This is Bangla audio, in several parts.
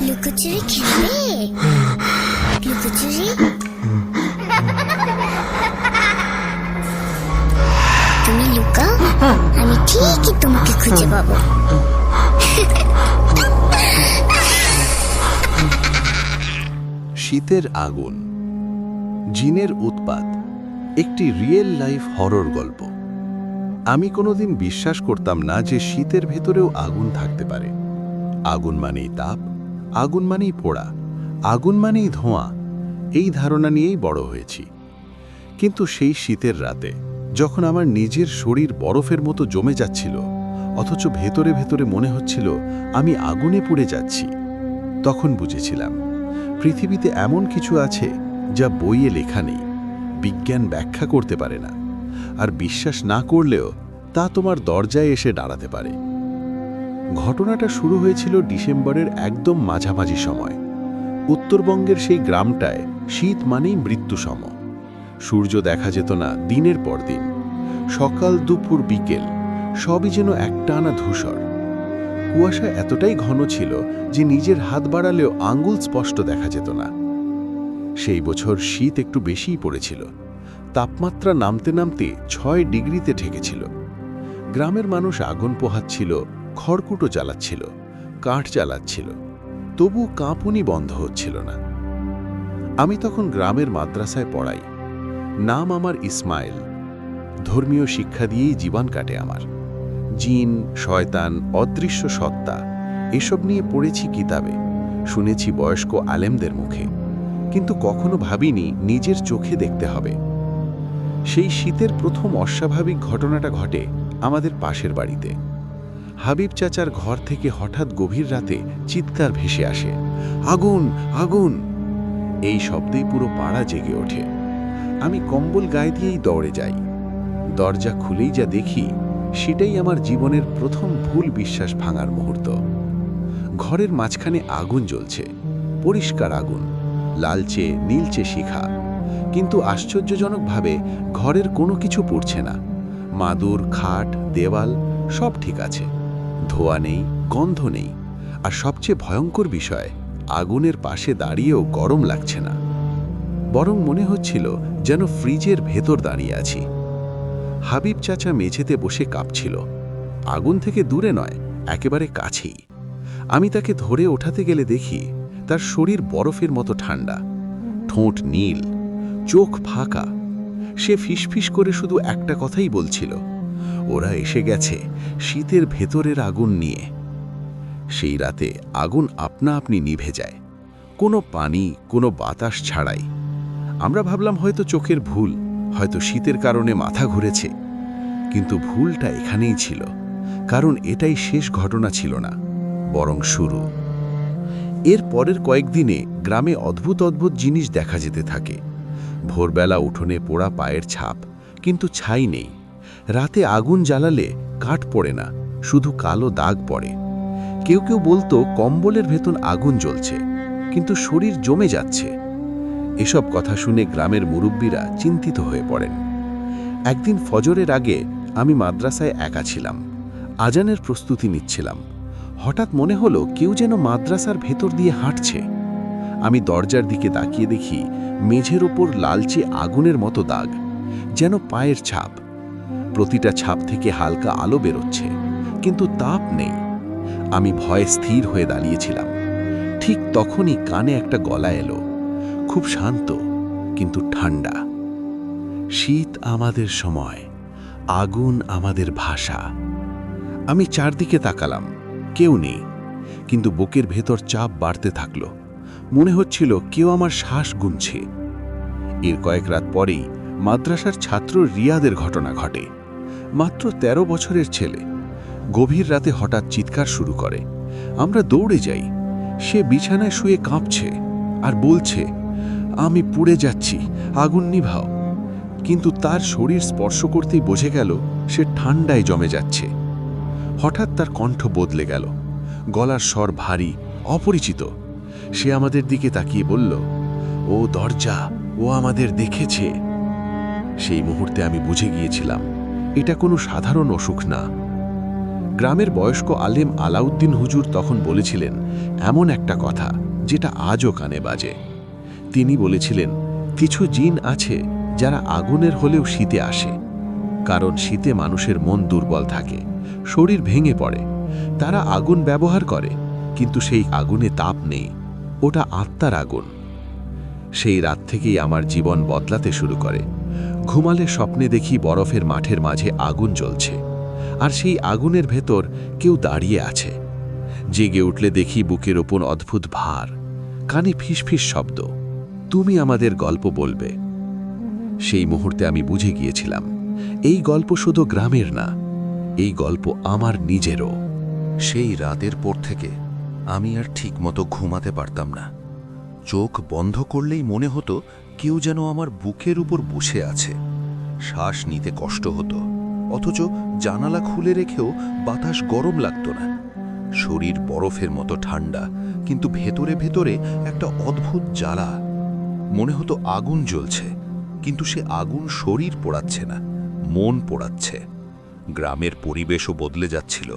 লুকোচুরি খেলবে? লুকোচুরি? তুমি লুকাও, আমি ঠিকই তোমাকে খুঁজে পাবো। শীতের আগুন, জিনের উৎপাত, একটি রিয়েল লাইফ হরর গল্প। আমি কোনোদিন বিশ্বাস করতাম না যে শীতের ভেতরেও আগুন থাকতে পারে। আগুন মানেই তাপ, আগুন মানেই পোড়া, আগুন মানেই ধোঁয়া, এই ধারণা নিয়েই বড় হয়েছি। কিন্তু সেই শীতের রাতে যখন আমার নিজের শরীর বরফের মতো জমে যাচ্ছিল, অথচ ভেতরে ভেতরে মনে হচ্ছিল আমি আগুনে পুড়ে যাচ্ছি, তখন বুঝেছিলাম পৃথিবীতে এমন কিছু আছে যা বইয়ে লেখা নেই, বিজ্ঞান ব্যাখ্যা করতে পারে না, আর বিশ্বাস না করলেও তা তোমার দরজায় এসে দাঁড়াতে পারে। ঘটনাটা শুরু হয়েছিল ডিসেম্বরের একদম মাঝামাঝি সময়। উত্তরবঙ্গের সেই গ্রামটায় শীত মানেই মৃত্যুসম। সূর্য দেখা যেত না দিনের পর দিন, সকাল দুপুর বিকেল সবই যেন একটানা ধূসর। কুয়াশা এতটাই ঘন ছিল যে নিজের হাত বাড়ালেও আঙ্গুল স্পষ্ট দেখা যেত না। সেই বছর শীত একটু বেশিই পড়েছিল। তাপমাত্রা নামতে নামতে 6 ডিগ্রিতে ঠেকেছিল। গ্রামের মানুষ আগুন পোহাচ্ছিল, খড়কুটো জ্বালাচ্ছিল, কাঠ জ্বালাচ্ছিল, তবু কাঁপুনি বন্ধ হচ্ছিল না। আমি তখন গ্রামের মাদ্রাসায় পড়াই। নাম আমার ইসমাইল। ধর্মীয় শিক্ষা দিয়েই জীবন কাটে আমার। জিন, শয়তান, অদৃশ্য সত্তা এসব নিয়ে পড়েছি কিতাবে, শুনেছি বয়স্ক আলেমদের মুখে, কিন্তু কখনো ভাবিনি নিজের চোখে দেখতে হবে। সেই শীতের প্রথম অস্বাভাবিক ঘটনাটা ঘটে আমাদের পাশের বাড়িতে। হাবিব চাচার ঘর থেকে হঠাৎ গভীর রাতে চিৎকার ভেসে আসে, আগুন আগুন! এই শব্দেই পুরো পাড়া জেগে ওঠে। আমি কম্বল গায়ে দিয়েই দৌড়ে যাই। দরজা খুলেই যা দেখি, সেটাই আমার জীবনের প্রথম ভুল বিশ্বাস ভাঙার মুহূর্ত। ঘরের মাঝখানে আগুন জ্বলছে, পরিষ্কার আগুন, লালচে নীলচে শিখা, কিন্তু আশ্চর্যজনকভাবে ঘরের কোনো কিছু পুড়ছে না। মাদুর, খাট, দেওয়াল সব ঠিক আছে, ধোয়া নেই, গন্ধ নেই, আর সবচেয়ে ভয়ঙ্কর বিষয়, আগুনের পাশে দাঁড়িয়েও গরম লাগছে না, বরং মনে হচ্ছিল যেন ফ্রিজের ভেতর দাঁড়িয়ে আছি। হাবিব চাচা মেঝেতে বসে কাঁপছিল, আগুন থেকে দূরে নয়, একেবারে কাছেই। আমি তাকে ধরে ওঠাতে গেলে দেখি তার শরীর বরফের মতো ঠান্ডা, ঠোঁট নীল, চোখ ফাঁকা। সে ফিসফিস করে শুধু একটা কথাই বলছিল, ওরা এসে গেছে শীতের ভেতরের আগুন নিয়ে। সেই রাতে আগুন আপনা আপনি নিভে যায়, কোনো পানি, কোনো বাতাস ছাড়াই। আমরা ভাবলাম হয়তো চোখের ভুল, হয়তো শীতের কারণে মাথা ঘুরেছে, কিন্তু ভুলটা এখানেই ছিল, কারণ এটাই শেষ ঘটনা ছিল না, বরং শুরু। এর পরের কয়েকদিনে গ্রামে অদ্ভুত অদ্ভুত জিনিস দেখা যেতে থাকে। ভোরবেলা উঠোনে পোড়া পায়ের ছাপ, কিন্তু ছাই নেই। রাতে আগুন জ্বালালে কাঠ পড়ে না, শুধু কালো দাগ পড়ে। কেউ কেউ বলতো কম্বলের ভেতর আগুন জ্বলছে, কিন্তু শরীর জমে যাচ্ছে। এসব কথা শুনে গ্রামের মুরব্বীরা চিন্তিত হয়ে পড়েন। একদিন ফজরের আগে আমি মাদ্রাসায় একা ছিলাম, আজানের প্রস্তুতি নিচ্ছিলাম। হঠাৎ মনে হলো কেউ যেন মাদ্রাসার ভেতর দিয়ে হাঁটছে। আমি দরজার দিকে তাকিয়ে দেখি মেঝের ওপর লালচে আগুনের মতো দাগ, যেন পায়ের ছাপ। প্রতিটা ছাপ থেকে হালকা আলো বেরোচ্ছে, কিন্তু তাপ নেই। আমি ভয়ে স্থির হয়ে দাঁড়িয়েছিলাম। ঠিক তখনই কানে একটা গলা এলো, খুব শান্ত কিন্তু ঠান্ডা। শীত আমাদের সময়, আগুন আমাদের ভাষা। আমি চারদিকে তাকালাম, কেউ নেই, কিন্তু বুকের ভেতর চাপ বাড়তে থাকলো। মনে হচ্ছিল কেউ আমার শ্বাস গুনছে। এর কয়েক রাত পরেই মাদ্রাসার ছাত্র রিয়াদের ঘটনা ঘটে। মাত্র 13 বছরের ছেলে গভীর রাতে হঠাৎ চিৎকার শুরু করে। আমরা দৌড়ে যাই। সে বিছানায় শুয়ে কাঁপছে আর বলছে, আমি পুড়ে যাচ্ছি, আগুন নিভাও। কিন্তু তার শরীর স্পর্শ করতেই বোঝে গেল সে ঠান্ডায় জমে যাচ্ছে। হঠাৎ তার কণ্ঠ বদলে গেল, গলার স্বর ভারী, অপরিচিত। সে আমাদের দিকে তাকিয়ে বলল, ও দরজা, ও আমাদের দেখেছে। সেই মুহূর্তে আমি বুঝে গিয়েছিলাম এটা কোনো সাধারণ অসুখ না। গ্রামের বয়স্ক আলেম আলাউদ্দিন হুজুর তখন বলেছিলেন এমন একটা কথা যেটা আজও কানে বাজে। তিনি বলেছিলেন, কিছু জিন আছে যারা আগুনের হলেও শীতে আসে, কারণ শীতে মানুষের মন দুর্বল থাকে, শরীর ভেঙে পড়ে। তারা আগুন ব্যবহার করে, কিন্তু সেই আগুনে তাপ নেই, ওটা আত্মার আগুন। সেই রাত থেকেই আমার জীবন বদলাতে শুরু করে। ঘুমালে স্বপ্নে দেখি বরফের মাঠের মাঝে আগুন জ্বলছে, আর সেই আগুনের ভেতর কেউ দাঁড়িয়ে আছে। জেগে উঠলে দেখি বুকের ওপর অদ্ভুত ভার, কানে ফিসফিস শব্দ, তুমি আমাদের গল্প বলবে। সেই মুহূর্তে আমি বুঝে গিয়েছিলাম, এই গল্প শুধু গ্রামের না, এই গল্প আমার নিজেরও। সেই রাতের পর থেকে আমি আর ঠিকমতো ঘুমাতে পারতাম না। চোখ বন্ধ করলেই মনে হতো কেউ যেন আমার বুকের উপর বসে আছে। শ্বাস নিতে কষ্ট হতো, অথচ জানালা খুলে রেখেও বাতাস গরম লাগতো না। শরীর বরফের মতো ঠান্ডা, কিন্তু ভেতরে ভেতরে একটা অদ্ভুত জ্বালা। মনে হতো আগুন জ্বলছে, কিন্তু সে আগুন শরীর পোড়াচ্ছে না, মন পোড়াচ্ছে। গ্রামের পরিবেশও বদলে যাচ্ছিল।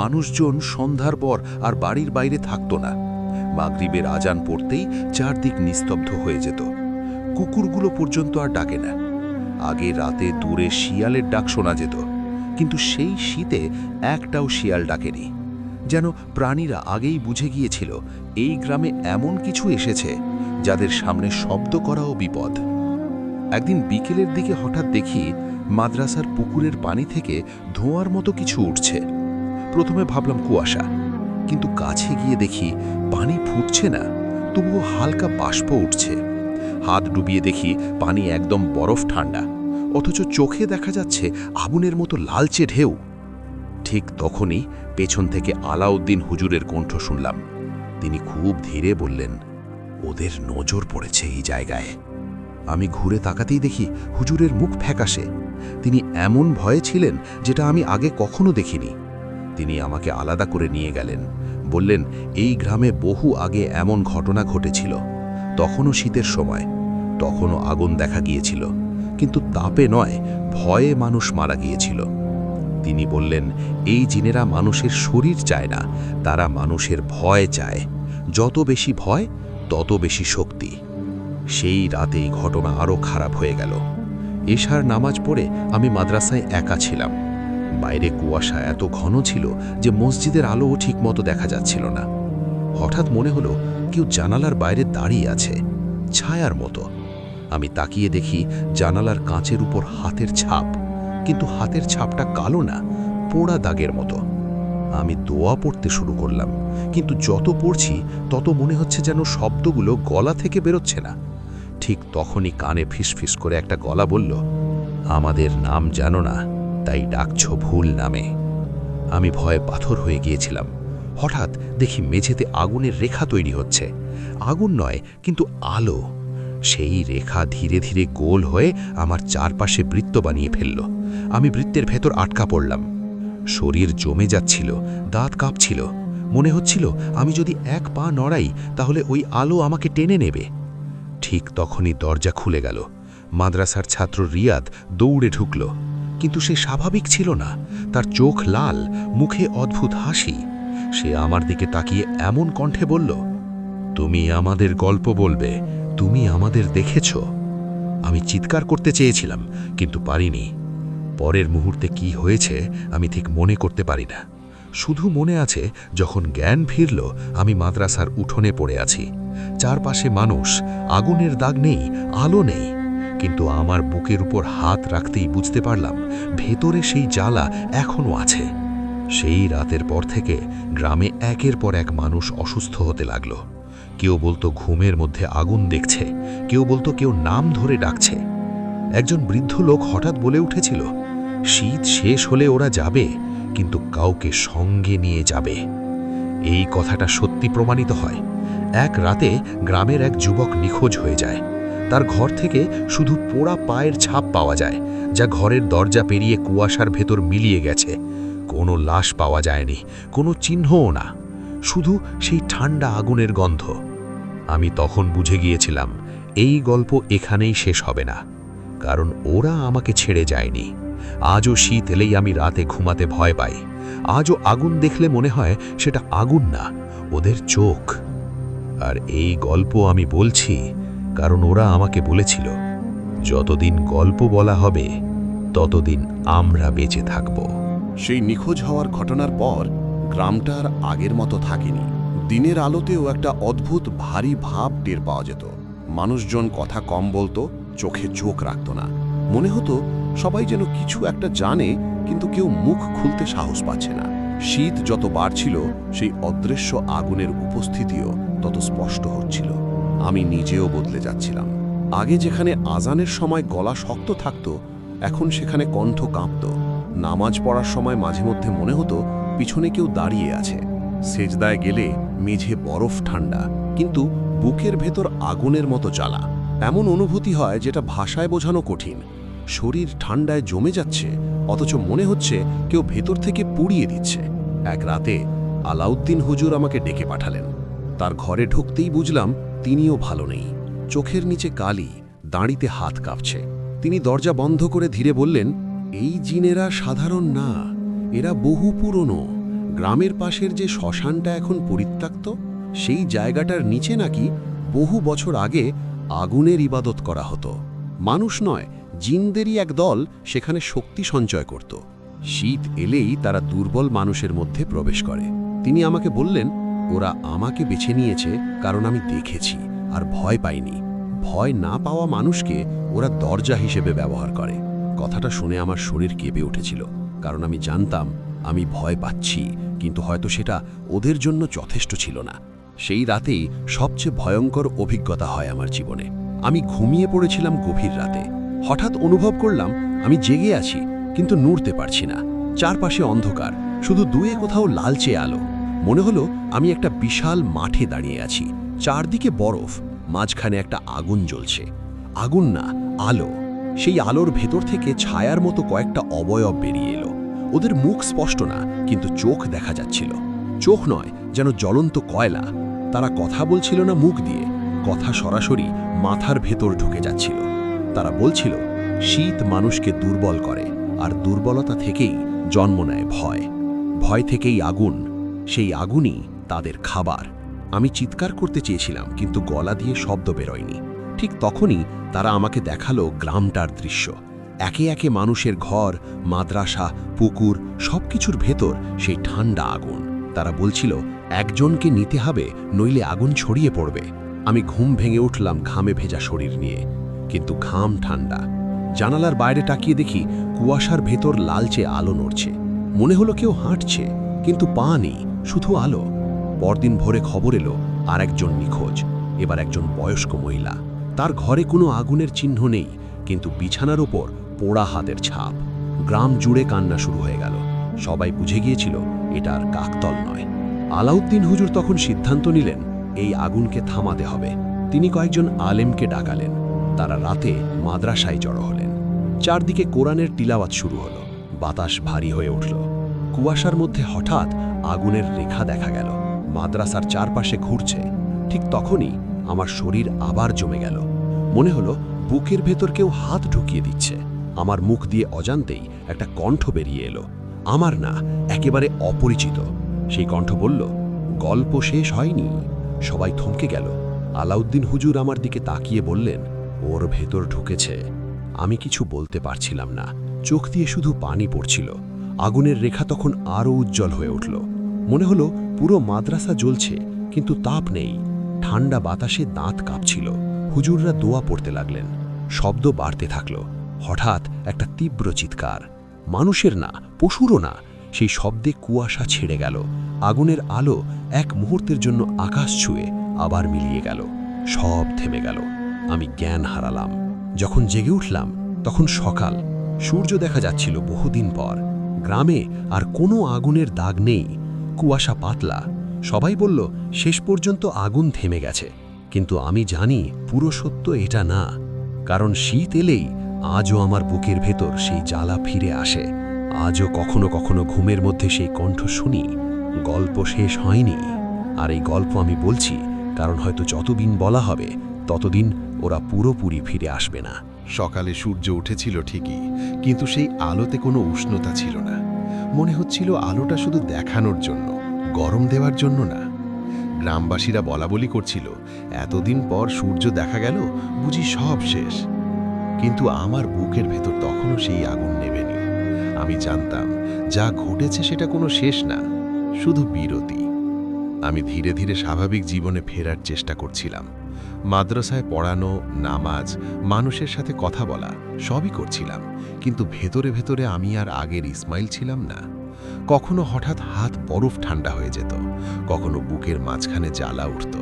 মানুষজন সন্ধ্যার পর আর বাড়ির বাইরে থাকতো না। মাগরিবের আজান পড়তেই চারদিক নিস্তব্ধ হয়ে যেত। কুকুরগুলো পর্যন্ত আর ডাকে না। আগে রাতে দূরে শিয়ালের ডাক শোনা যেত, কিন্তু সেই শীতে একটাও শিয়াল ডাকেনি। যেন প্রাণীরা আগেই বুঝে গিয়েছিল এই গ্রামে এমন কিছু এসেছে যাদের সামনে শব্দ করাও বিপদ। একদিন বিকেলের দিকে হঠাৎ দেখি মাদ্রাসার পুকুরের পানি থেকে ধোঁয়ার মতো কিছু উঠছে। প্রথমে ভাবলাম কুয়াশা, কিন্তু কাছে গিয়ে দেখি পানি ফুটছে না, তবুও হালকা বাষ্প উঠছে। হাত ডুবিয়ে দেখি পানি একদম বরফ ঠান্ডা, অথচ চোখে দেখা যাচ্ছে আগুনের মতো লালচে ঢেউ। ঠিক তখনই পেছন থেকে আলাউদ্দিন হুজুরের কণ্ঠ শুনলাম। তিনি খুব ধীরে বললেন, ওদের নজর পড়েছে এই জায়গায়। আমি ঘুরে তাকাতেই দেখি হুজুরের মুখ ফ্যাকাশে। তিনি এমন ভয়ে ছিলেন যেটা আমি আগে কখনো দেখিনি। তিনি আমাকে আলাদা করে নিয়ে গেলেন, বললেন এই গ্রামে বহু আগে এমন ঘটনা ঘটেছিল। তখনও শীতের সময়, তখনও আগুন দেখা গিয়েছিল, কিন্তু তাপে নয়, ভয়ে মানুষ মারা গিয়েছিল। তিনি বললেন এই জিনেরা মানুষের শরীর চায় না, তারা মানুষের ভয় চায়। যত বেশি ভয়, তত বেশি শক্তি। সেই রাতেই ঘটনা আরও খারাপ হয়ে গেল। এশার নামাজ পড়ে আমি মাদ্রাসায় একা ছিলাম। বাইরে কুয়াশা এত ঘন ছিল যে মসজিদের আলোও ঠিকমতো দেখা যাচ্ছিল না। হঠাৎ মনে হলো কেউ জানালার বাইরে দাঁড়িয়ে আছে, ছায়ার মতো। আমি তাকিয়ে দেখি জানালার কাঁচের উপর হাতের ছাপ, কিন্তু হাতের ছাপটা কালো না, পোড়া দাগের মতো। আমি দোয়া পড়তে শুরু করলাম, কিন্তু যত পড়ছি তত মনে হচ্ছে যেন শব্দগুলো গলা থেকে বেরোচ্ছে না। ঠিক তখনই কানে ফিসফিস করে একটা গলা বলল, আমাদের নাম জানো না, তাই ডাকছ ভুল নামে। আমি ভয়ে পাথর হয়ে গিয়েছিলাম। হঠাৎ দেখি মেঝেতে আগুনের রেখা তৈরি হচ্ছে। আগুন নয়, কিন্তু আলো। সেই রেখা ধীরে ধীরে গোল হয়ে আমার চারপাশে বৃত্ত বানিয়ে ফেলল। আমি বৃত্তের ভেতর আটকা পড়লাম। শরীর জমে যাচ্ছিল, দাঁত কাঁপছিল। মনে হচ্ছিল আমি যদি এক পা নড়াই তাহলে ওই আলো আমাকে টেনে নেবে। ঠিক তখনই দরজা খুলে গেল। মাদ্রাসার ছাত্র রিয়াদ দৌড়ে ঢুকল, কিন্তু সে স্বাভাবিক ছিল না। তার চোখ লাল, মুখে অদ্ভুত হাসি। সে আমার দিকে তাকিয়ে এমন কণ্ঠে বলল, তুমি আমাদের গল্প বলবে, তুমি আমাদের দেখেছ। আমি চিৎকার করতে চেয়েছিলাম, কিন্তু পারিনি। পরের মুহূর্তে কি হয়েছে আমি ঠিক মনে করতে পারি না। শুধু মনে আছে যখন জ্ঞান ফিরল আমি মাদ্রাসার উঠোনে পড়ে আছি। চারপাশে মানুষ, আগুনের দাগ নেই, আলো নেই, কিন্তু আমার বুকের উপর হাত রাখতেই বুঝতে পারলাম ভেতরে সেই জ্বালা এখনো আছে। সেই রাতের পর থেকে গ্রামে একের পর এক মানুষ অসুস্থ হতে লাগলো। কেউ বলতো ঘুমের মধ্যে আগুন দেখছে, কেউ বলতো কেউ নাম ধরে ডাকছে। একজন বৃদ্ধ লোক হঠাৎ বলে উঠেছিল, শীত শেষ হলে ওরা যাবে, কিন্তু কাউকে সঙ্গে নিয়ে যাবে। এই কথাটা সত্যি প্রমাণিত হয়। এক রাতে গ্রামের এক যুবক নিখোঁজ হয়ে যায়। তার ঘর থেকে শুধু পোড়া পায়ের ছাপ পাওয়া যায়, যা ঘরের দরজা পেরিয়ে কুয়াশার ভেতর মিলিয়ে গেছে। কোনো লাশ পাওয়া যায়নি, কোনো চিহ্নও না, শুধু সেই ঠান্ডা আগুনের গন্ধ। আমি তখন বুঝে গিয়েছিলাম এই গল্প এখানেই শেষ হবে না, কারণ ওরা আমাকে ছেড়ে যায়নি। আজও শীত এলেই আমি রাতে ঘুমাতে ভয় পাই। আজও আগুন দেখলে মনে হয় সেটা আগুন না, ওদের চোখ। আর এই গল্প আমি বলছি কারণ ওরা আমাকে বলেছিল, যতদিন গল্প বলা হবে ততদিন আমরা বেঁচে থাকব। সেই নিখোঁজ হওয়ার ঘটনার পর গ্রামটা আর আগের মতো থাকেনি। দিনের আলোতেও একটা অদ্ভুত ভারী ভাব টের পাওয়া যেত। মানুষজন কথা কম বলতো, চোখে চোখ রাখত না। মনে হতো সবাই যেন কিছু একটা জানে, কিন্তু কেউ মুখ খুলতে সাহস পাচ্ছে না। শীত যত বাড়ছিল, সেই অদৃশ্য আগুনের উপস্থিতিও তত স্পষ্ট হচ্ছিল। আমি নিজেও বদলে যাচ্ছিলাম। আগে যেখানে আজানের সময় গলা শক্ত থাকত, এখন সেখানে কণ্ঠ কাঁপত। নামাজ পড়ার সময় মাঝে মধ্যে মনে হতো পিছনে কেউ দাঁড়িয়ে আছে। সেজদায় গেলে মেঝে বরফ ঠান্ডা, কিন্তু বুকের ভেতর আগুনের মতো জ্বালা। এমন অনুভূতি হয় যেটা ভাষায় বোঝানো কঠিন। শরীর ঠান্ডায় জমে যাচ্ছে, অথচ মনে হচ্ছে কেউ ভেতর থেকে পুড়িয়ে দিচ্ছে। এক রাতে আলাউদ্দিন হুজুর আমাকে ডেকে পাঠালেন। তার ঘরে ঢুকতেই বুঝলাম তিনিও ভালো নেই। চোখের নিচে কালি, দাঁড়িতে হাত কাঁপছে। তিনি দরজা বন্ধ করে ধীরে বললেন, এই জিনেরা সাধারণ না, এরা বহু পুরনো। গ্রামের পাশের যে শ্মশানটা এখন পরিত্যক্ত, সেই জায়গাটার নিচে নাকি বহু বছর আগে আগুনের ইবাদত করা হতো। মানুষ নয়, জিনদেরই এক দল সেখানে শক্তি সঞ্চয় করত। শীত এলেই তারা দুর্বল মানুষের মধ্যে প্রবেশ করে। তিনি আমাকে বললেন, ওরা আমাকে বেছে নিয়েছে কারণ আমি দেখেছি আর ভয় পাইনি। ভয় না পাওয়া মানুষকে ওরা দরজা হিসেবে ব্যবহার করে। কথাটা শুনে আমার শরীর কেঁপে উঠেছিল, কারণ আমি জানতাম আমি ভয় পাচ্ছি, কিন্তু হয়তো সেটা ওদের জন্য যথেষ্ট ছিল না। সেই রাতেই সবচেয়ে ভয়ঙ্কর অভিজ্ঞতা হয় আমার জীবনে। আমি ঘুমিয়ে পড়েছিলাম গভীর রাতে। হঠাৎ অনুভব করলাম আমি জেগে আছি, কিন্তু নড়তে পারছি না। চারপাশে অন্ধকার, শুধু দুয়ে কোথাও লালচে আলো। মনে হলো আমি একটা বিশাল মাঠে দাঁড়িয়ে আছি। চারদিকে বরফ, মাঝখানে একটা আগুন জ্বলছে। আগুন না, আলো। সেই আলোর ভেতর থেকে ছায়ার মতো কয়েকটা অবয়ব বেরিয়ে এলো। ওদের মুখ স্পষ্ট না, কিন্তু চোখ দেখা যাচ্ছিল। চোখ নয়, যেন জ্বলন্ত কয়লা। তারা কথা বলছিল না মুখ দিয়ে, কথা সরাসরি মাথার ভেতর ঢুকে যাচ্ছিল। তারা বলছিল, শীত মানুষকে দুর্বল করে, আর দুর্বলতা থেকেই জন্ম নেয় ভয়। ভয় থেকেই আগুন, সেই আগুনই তাদের খাবার। আমি চিৎকার করতে চেয়েছিলাম, কিন্তু গলা দিয়ে শব্দ বেরোয়নি। ঠিক তখনই তারা আমাকে দেখালো গ্রামটার দৃশ্য। একে একে মানুষের ঘর, মাদ্রাসা, পুকুর, সবকিছুর ভেতর সেই ঠান্ডা আগুন। তারা বলছিল, একজনকে নিতে হবে, নইলে আগুন ছড়িয়ে পড়বে। আমি ঘুম ভেঙে উঠলাম ঘামে ভেজা শরীর নিয়ে, কিন্তু ঘাম ঠান্ডা। জানালার বাইরে তাকিয়ে দেখি কুয়াশার ভেতর লালচে আলো নড়ছে। মনে হলো কেউ হাঁটছে, কিন্তু পা নেই, শুধু আলো। পরদিন ভোরে খবর এলো আর একজন নিখোঁজ, এবার একজন বয়স্ক মহিলা। তার ঘরে কোনো আগুনের চিহ্ন নেই, কিন্তু বিছানার ওপর পোড়া হাতের ছাপ। গ্রাম জুড়ে কান্না শুরু হয়ে গেল। সবাই বুঝে গিয়েছিল এটা আর কাকতল নয়। আলাউদ্দিন হুজুর তখন সিদ্ধান্ত নিলেন এই আগুনকে থামাতে হবে। তিনি কয়েকজন আলেমকে ডাকালেন। তারা রাতে মাদ্রাসায় জড়ো হলেন। চারদিকে কোরআনের তিলাওয়াত শুরু হলো। বাতাস ভারী হয়ে উঠল। কুয়াশার মধ্যে হঠাৎ আগুনের রেখা দেখা গেল, মাদ্রাসার চারপাশে ঘুরছে। ঠিক তখনই আমার শরীর আবার জমে গেল। মনে হলো বুকের ভেতর কেউ হাত ঢুকিয়ে দিচ্ছে। আমার মুখ দিয়ে অজান্তেই একটা কণ্ঠ বেরিয়ে এলো। আমার না, একেবারে অপরিচিত। সেই কণ্ঠ বলল, গল্প শেষ হয়নি। সবাই থমকে গেল। আলাউদ্দিন হুজুর আমার দিকে তাকিয়ে বললেন, ওর ভেতর ঢুকেছে। আমি কিছু বলতে পারছিলাম না, চোখ দিয়ে শুধু পানি পড়ছিল। আগুনের রেখা তখন আরও উজ্জ্বল হয়ে উঠল। মনে হলো পুরো মাদ্রাসা জ্বলছে, কিন্তু তাপ নেই। ঠান্ডা বাতাসে দাঁত কাঁপছিল। হুজুররা দোয়া পড়তে লাগলেন। শব্দ বাড়তে থাকল। হঠাৎ একটা তীব্র চিৎকার, মানুষের না, পশুরও না। সেই শব্দে কুয়াশা ছেড়ে গেল। আগুনের আলো এক মুহূর্তের জন্য আকাশ ছুঁয়ে আবার মিলিয়ে গেল। সব থেমে গেল। আমি জ্ঞান হারালাম। যখন জেগে উঠলাম তখন সকাল। সূর্য দেখা যাচ্ছিল বহুদিন পর। গ্রামে আর কোনো আগুনের দাগ নেই। কুয়াশা পাতলা। সবাই বলল শেষ পর্যন্ত আগুন থেমে গেছে, কিন্তু আমি জানি পুরো সত্য এটা না। কারণ শীত এলেই আজও আমার বুকের ভেতর সেই জ্বালা ফিরে আসে। আজও কখনো কখনো ঘুমের মধ্যে সেই কণ্ঠ শুনি, গল্প শেষ হয়নি। আর এই গল্প আমি বলছি কারণ হয়তো যতদিন বলা হবে ততদিন ওরা পুরোপুরি ফিরে আসবে না। সকালে সূর্য উঠেছিল ঠিকই, কিন্তু সেই আলোতে কোনো উষ্ণতা ছিল না। মনে হচ্ছিল আলোটা শুধু দেখানোর জন্য, গরম দেওয়ার জন্য না। গ্রামবাসীরা বলাবলি করছিল, এতদিন পর সূর্য দেখা গেল, বুঝি সব শেষ। কিন্তু আমার বুকের ভেতর তখনও সেই আগুন নেভেনি। আমি জানতাম যা ঘটেছে সেটা কোনো শেষ না, শুধু বিরতি। আমি ধীরে ধীরে স্বাভাবিক জীবনে ফেরার চেষ্টা করছিলাম। মাদ্রাসায় পড়ানো, নামাজ, মানুষের সাথে কথা বলা সবই করছিলাম, কিন্তু ভেতরে ভেতরে আমি আর আগের ইসমাইল ছিলাম না। কখনো হঠাৎ হাত বরফ ঠান্ডা হয়ে যেত, কখনো বুকের মাঝখানে জ্বালা উঠত।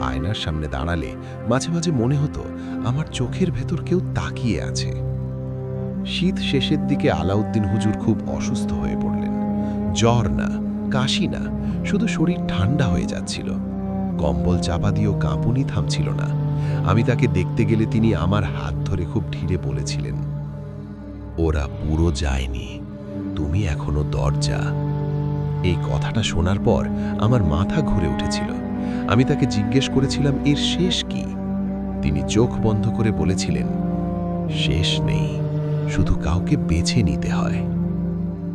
আয়নার সামনে দাঁড়ালে মাঝে মাঝে মনে হতো আমার চোখের ভেতর কেউ তাকিয়ে আছে। শীত শেষের দিকে আলাউদ্দিন হুজুর খুব অসুস্থ হয়ে পড়লেন। জ্বর না, কাশি না, শুধু শরীর ঠান্ডা হয়ে যাচ্ছিল। কম্বল চাপা দিয়েও কাঁপুনি থামছিল না। আমি তাকে দেখতে গেলে তিনি আমার হাত ধরে খুব ধীরে বলেছিলেন, ওরা পুরো যায়নি, তুমি এখনো দরজা। এই কথাটা শোনার পর আমার মাথা ঘুরে উঠেছিল। আমি তাকে জিজ্ঞেস করেছিলাম, এর শেষ কি? তিনি চোখ বন্ধ করে বলেছিলেন, শেষ নেই, শুধু কাউকে বেছে নিতে হয়।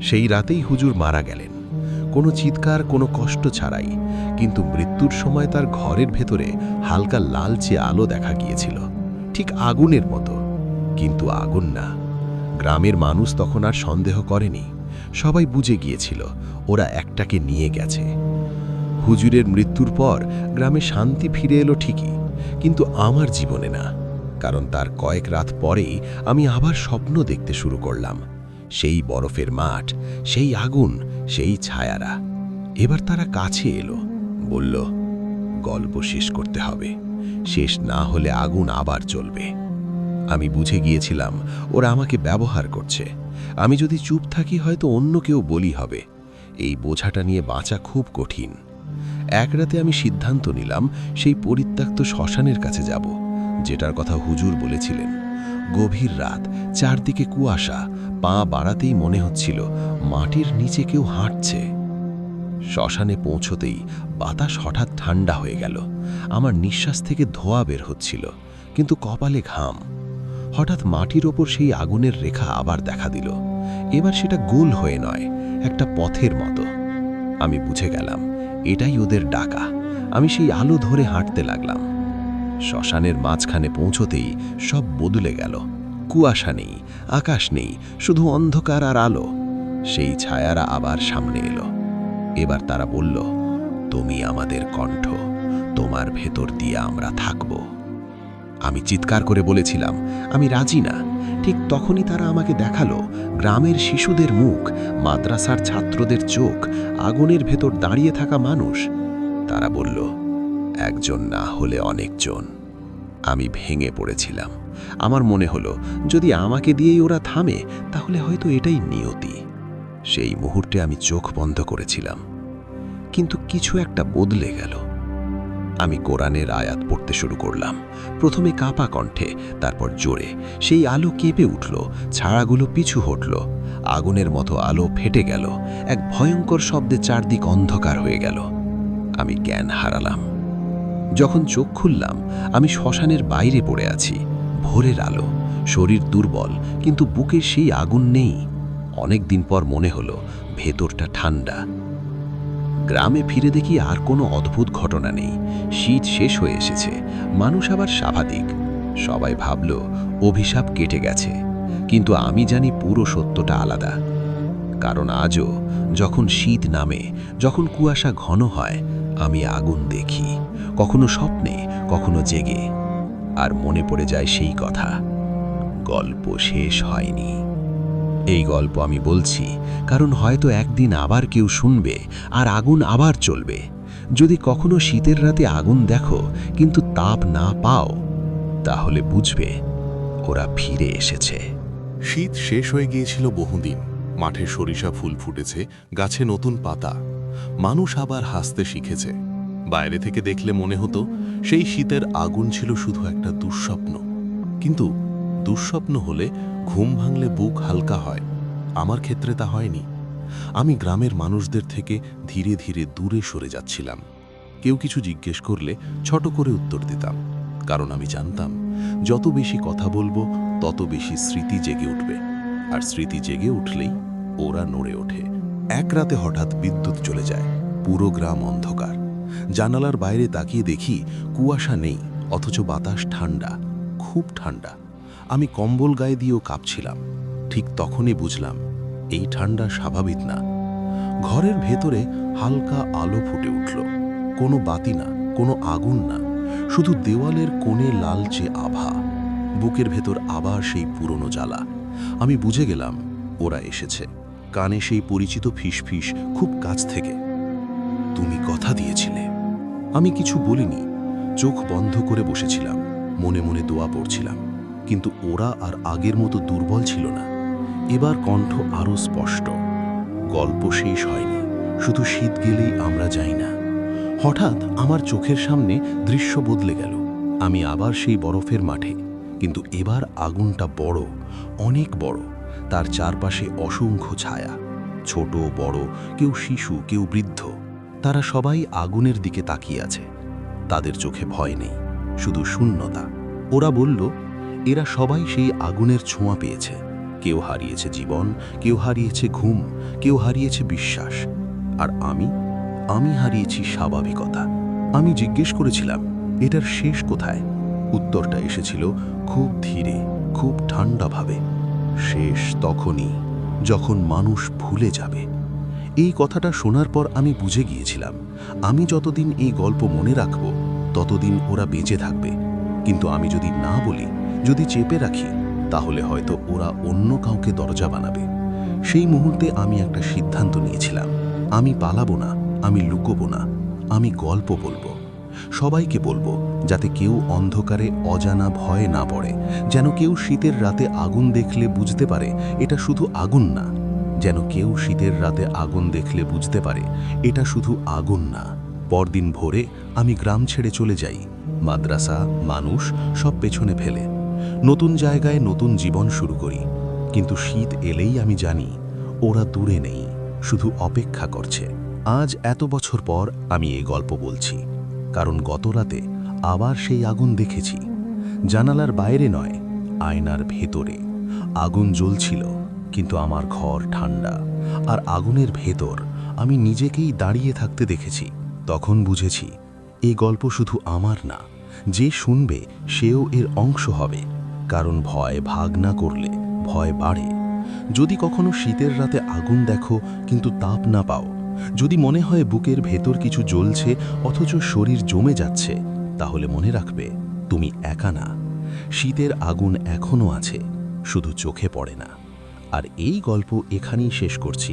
সেই রাতেই হুজুর মারা গেলেন, কোনো চিৎকার, কোনো কষ্ট ছাড়াই। কিন্তু মৃত্যুর সময় তার ঘরের ভেতরে হালকা লালচে আলো দেখা গিয়েছিল, ঠিক আগুনের মতো। কিন্তু আগুন না। গ্রামের মানুষ তখন আর সন্দেহ করেনি, সবাই বুঝে গিয়েছিল ওরা একটাকে নিয়ে গেছে। হুজুরের মৃত্যুর পর গ্রামে শান্তি ফিরে এলো ঠিকই, কিন্তু আমার জীবনে না। কারণ তার কয়েক রাত পরেই আমি আবার স্বপ্ন দেখতে শুরু করলাম। সেই বরফের মাঠ, সেই আগুন, সেই ছায়ারা। এবার তারা কাছে এলো, বলল, গল্প শেষ করতে হবে, শেষ না হলে আগুন আবার জ্বলবে। আমি বুঝে গিয়েছিলাম ওরা আমাকে ব্যবহার করছে। আমি যদি চুপ থাকি হয়তো অন্য কেউ বলি হবে। এই বোঝাটা নিয়ে বাঁচা খুব কঠিন। এক রাতে আমি সিদ্ধান্ত নিলাম সেই পরিত্যক্ত শ্মশানের কাছে যাব, যেটার কথা হুজুর বলেছিলেন। গভীর রাত, চারদিকে কুয়াশা, পা বাড়াতেই মনে হচ্ছিল মাটির নিচে কেউ হাঁটছে। শ্মশানে পৌঁছতেই বাতাস হঠাৎ ঠান্ডা হয়ে গেল। আমার নিঃশ্বাস থেকে ধোঁয়া বের হচ্ছিল, কিন্তু কপালে ঘাম। হঠাৎ মাটির ওপর সেই আগুনের রেখা আবার দেখা দিল। এবার সেটা গোল হয়ে নয়, একটা পথের মতো। আমি বুঝে গেলাম এটাই ওদের ডাকা। আমি সেই আলো ধরে হাঁটতে লাগলাম। শ্মশানের মাঝখানে পৌঁছতেই সব বদলে গেল। কুয়াশা নেই, আকাশ নেই, শুধু অন্ধকার আর আলো। সেই ছায়ারা আবার সামনে এলো। এবার তারা বলল, তুমি আমাদের কণ্ঠ, তোমার ভেতর দিয়ে আমরা থাকব। আমি চিৎকার করে বলেছিলাম, আমি রাজি না। ঠিক তখনই তারা আমাকে দেখালো গ্রামের শিশুদের মুখ, মাদ্রাসার ছাত্রদের চোখ, আগুনের ভেতর দাঁড়িয়ে থাকা মানুষ। তারা বলল, একজন না হলে অনেকজন। আমি ভেঙে পড়েছিলাম। আমার মনে হলো যদি আমাকে দিয়েই ওরা থামে তাহলে হয়তো এটাই নিয়তি। সেই মুহূর্তে আমি চোখ বন্ধ করেছিলাম, কিন্তু কিছু একটা বদলে গেল। আমি কোরআনের আয়াত পড়তে শুরু করলাম, প্রথমে কাঁপা কণ্ঠে, তারপর জোরে। সেই আলো কেঁপে উঠল, ছায়াগুলো পিছু হটল। আগুনের মতো আলো ফেটে গেল, এক ভয়ঙ্কর শব্দে চারদিক অন্ধকার হয়ে গেল। আমি জ্ঞান হারালাম। যখন চোখ খুললাম আমি শ্মশানের বাইরে পড়ে আছি। ভোরের আলো, শরীর দুর্বল, কিন্তু বুকে সেই আগুন নেই। অনেক দিন পর মনে হলো ভেতরটা ঠান্ডা। গ্রামে ফিরে দেখি আর কোনো অদ্ভুত ঘটনা নেই। শীত শেষ হয়ে এসেছে, মানুষ আবার স্বাভাবিক। সবাই ভাবল অভিশাপ কেটে গেছে, কিন্তু আমি জানি পুরো সত্যটা আলাদা। কারণ আজও যখন শীত নামে, যখন কুয়াশা ঘন হয়, আমি আগুন দেখি, কখনো স্বপ্নে, কখনো জেগে। আর মনে পড়ে যায় সেই কথা, গল্প শেষ হয়নি। এই গল্প আমি বলছি কারণ হয়তো একদিন আবার কেউ শুনবে আর আগুন আবার চলবে। যদি কখনো শীতের রাতে আগুন দেখো কিন্তু তাপ না পাও, তাহলে বুঝবে ওরা ফিরে এসেছে। শীত শেষ হয়ে গিয়েছিল বহুদিন। মাঠে সরিষা ফুল ফুটেছে, গাছে নতুন পাতা। মানুষ আবার হাসতে শিখেছে। বাইরে থেকে দেখলে মনে হতো সেই শীতের আগুন ছিল শুধু একটা দুঃস্বপ্ন। কিন্তু দুঃস্বপ্ন হলে ঘুম ভাঙলে বুক হালকা হয়। আমার ক্ষেত্রে তা হয়নি। আমি গ্রামের মানুষদের থেকে ধীরে ধীরে দূরে সরে যাচ্ছিলাম। কেউ কিছু জিজ্ঞেস করলে ছোট করে উত্তর দিতাম, কারণ আমি জানতাম যত বেশি কথা বলবো তত বেশি স্মৃতি জেগে উঠবে, আর স্মৃতি জেগে উঠলেই ওরা নড়ে ওঠে। এক রাতে হঠাৎ বিদ্যুৎ চলে যায়, পুরো গ্রাম অন্ধকার। জানালার বাইরে তাকিয়ে দেখি কুয়াশা নেই, অথচ বাতাস ঠান্ডা, খুব ঠান্ডা। আমি কম্বল গায়ে দিয়েও কাঁপছিলাম। ঠিক তখনই বুঝলাম এই ঠান্ডা স্বাভাবিক না। ঘরের ভেতরে হালকা আলো ফুটে উঠল, কোনো বাতি না, কোনো আগুন না, শুধু দেওয়ালের কোণে লালচে আভা। বুকের ভেতর আবার সেই পুরনো জ্বালা। আমি বুঝে গেলাম ওরা এসেছে। কানে সেই পরিচিত ফিসফিস খুব কাছ থেকে। তুমি কথা দিয়েছিলে। আমি কিছু বলিনি, চোখ বন্ধ করে বসেছিলাম, মনে মনে দোয়া পড়ছিলাম। কিন্তু ওরা আর আগের মতো দুর্বল ছিল না। এবার কণ্ঠ আরও স্পষ্ট। গল্প শেষ হয়নি, শুধু শীত গেলেই আমরা যাই না। হঠাৎ আমার চোখের সামনে দৃশ্য বদলে গেল। আমি আবার সেই বরফের মাঠে, কিন্তু এবার আগুনটা বড়, অনেক বড়। তার চারপাশে অসংখ্য ছায়া, ছোট বড়, কেউ শিশু, কেউ বৃদ্ধ। তারা সবাই আগুনের দিকে তাকিয়ে আছে। তাদের চোখে ভয় নেই, শুধু শূন্যতা। ওরা বলল এরা সবাই সেই আগুনের ছোঁয়া পেয়েছে। কেউ হারিয়েছে জীবন, কেউ হারিয়েছে ঘুম, কেউ হারিয়েছে বিশ্বাস। আর আমি হারিয়েছি স্বাভাবিকতা। আমি জিজ্ঞেস করেছিলাম এটার শেষ কোথায়? উত্তরটা এসেছিল খুব ধীরে, খুব ঠান্ডাভাবে। শেষ তখনই যখন মানুষ ভুলে যাবে। এই কথাটা শোনার পর আমি বুঝে গিয়েছিলাম আমি যতদিন এই গল্প মনে রাখব ততদিন ওরা বেঁচে থাকবে। কিন্তু আমি যদি না বলি, যদি চেপে রাখি, তাহলে হয়তো ওরা অন্য কাউকে দরজা বানাবে। সেই মুহূর্তে আমি একটা সিদ্ধান্ত নিয়েছিলাম, আমি পালাবো না, আমি লুকোবো না, আমি গল্প বলবো। সবাইকে বলবো, যাতে কেউ অন্ধকারে অজানা ভয়ে না পড়ে। যেন কেউ শীতের রাতে আগুন দেখলে বুঝতে পারে এটা শুধু আগুন না। যেন কেউ শীতের রাতে আগুন দেখলে বুঝতে পারে এটা শুধু আগুন না। পরদিন ভোরে আমি গ্রাম ছেড়ে চলে যাই, মাদ্রাসা, মানুষ সব পেছনে ফেলে। নতুন জায়গায় নতুন জীবন শুরু করি। কিন্তু শীত এলেই আমি জানি ওরা দূরে নেই, শুধু অপেক্ষা করছে। আজ এত বছর পর আমি এই গল্প বলছি, কারণ গত রাতে আবার সেই আগুন দেখেছি। জানালার বাইরে নয়, আয়নার ভেতরে। আগুন জ্বলছিল, কিন্তু আমার ঘর ঠান্ডা। আর আগুনের ভেতর আমি নিজেকেই দাঁড়িয়ে থাকতে দেখেছি। তখন বুঝেছি এই গল্প শুধু আমার না, যে শুনবে সেও এর অংশ হবে। কারণ ভয় ভাগ না করলে ভয় বাড়ে। যদি কখনো শীতের রাতে আগুন দেখো কিন্তু তাপ না পাও, যদি মনে হয় বুকের ভেতর কিছু জ্বলছে অথচ শরীর জমে যাচ্ছে, তাহলে মনে রাখবে তুমি একা না। শীতের আগুন এখনো আছে, শুধু চোখে পড়ে না। আর এই গল্প এখানেই শেষ করছি,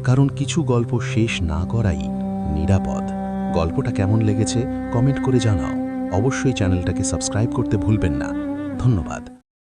কারণ কিছু গল্প শেষ না করাই নিরাপদ। গল্পটা কেমন লেগেছে কমেন্ট করে জানাও। অবশ্যই চ্যানেলটাকে সাবস্ক্রাইব করতে ভুলবেন না। ধন্যবাদ।